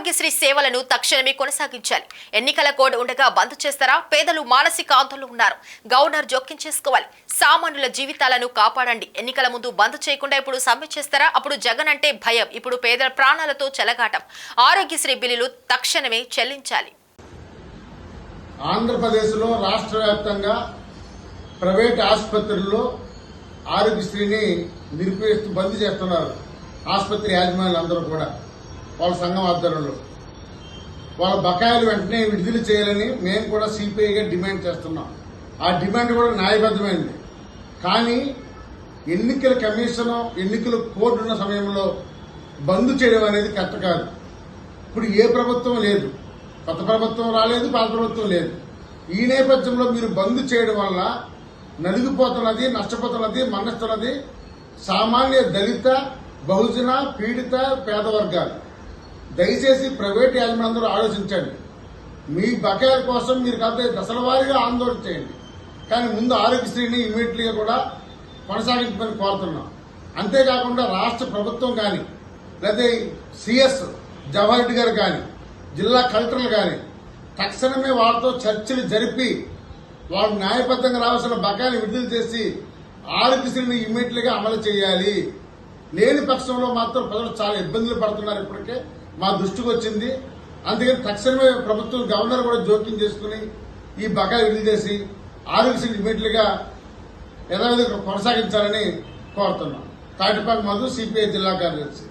ఆరోగ్యశ్రీ సేవలను తక్షణమే కొనసాగించాలి. ఎన్నికల కోడ్ ఉండగా బంద్ చేస్తారా? పేదలు మానసిక ఆందోళనలో ఉన్నారు. గవర్నర్ జోక్యం చేసుకోవాలి. సామాన్యుల జీవితాలను కాపాడండి. ఎన్నికల ముందు బంద్ చేయకుండా ఇప్పుడు సమ్మె చేస్తారా? అప్పుడు జగన్ అంటే భయం, ఇప్పుడు పేదల ప్రాణాలతో చెలగాటం. ఆరోగ్యశ్రీ బిల్లులు తక్షణమే చెల్లించాలి. ఆంధ్రప్రదేశ్లో రాష్ట్ర వ్యాప్తంగా ప్రైవేట్ ఆసుపత్రుల్లో ఆరోగ్యశ్రీని నిలిపేస్తూ బంద్ చేస్తున్నారు. ఆసుపత్రి యాజమాన్యులు అందరూ కూడా వాళ్ళ సంఘం ఆధ్వర్యంలో వాళ్ళ బకాయిలు వెంటనే విడుదల చేయాలని మేము కూడా సిపిఐగా డిమాండ్ చేస్తున్నాం. ఆ డిమాండ్ కూడా న్యాయబద్దమైంది. కానీ ఎన్నికల కమిషన్ ఎన్నికల కోడ్ ఉన్న సమయంలో బంద్ చేయడం అనేది కరెక్ట్ కాదు. ఇప్పుడు ఏ ప్రభుత్వం లేదు, కొత్త ప్రభుత్వం రాలేదు, పాత ప్రభుత్వం లేదు. ఈ నేపథ్యంలో మీరు బంద్ చేయడం వల్ల నలిగిపోతున్నది, నష్టపోతున్నది, మరణిస్తున్నది సామాన్య దళిత, బహుజన, పీడిత, పేద వర్గాలు. దయచేసి ప్రైవేట్ యాజమాన్యందరూ ఆలోచించండి. మీ బకాయిల కోసం మీరు కాకపోతే దశల వారీగా ఆందోళన చేయండి. కానీ ముందు ఆరోగ్యశ్రీని ఇమీడియట్లీగా కూడా కొనసాగించమని కోరుతున్నాం. అంతేకాకుండా రాష్ట్ర ప్రభుత్వం కానీ లేదా సిఎస్ జవహర్ రెడ్డి గారు కానీ జిల్లా కలెక్టర్లు కానీ తక్షణమే వాళ్ళతో చర్చలు జరిపి వాళ్ళు న్యాయబద్ధంగా రావాల్సిన బకాయిలు విడుదల చేసి ఆరోగ్యశ్రీని ఇమీడియట్లీగా అమలు చేయాలి. లేని పక్షంలో మాత్రం ప్రజలు చాలా ఇబ్బందులు పడుతున్నారు. ఇప్పటికే మా దృష్టికి వచ్చింది. అందుకని తక్షణమే ప్రభుత్వం గవర్నర్ కూడా జోక్యం చేసుకుని ఈ బకాయిలు విడుదల చేసి ఆరోగ్యశ్రీని ఇమీడియట్లీగా యథావిధిగా కొనసాగించాలని కోరుతున్నాం. తాటిపాక మధు, సిపిఐ జిల్లా కార్యదర్శి.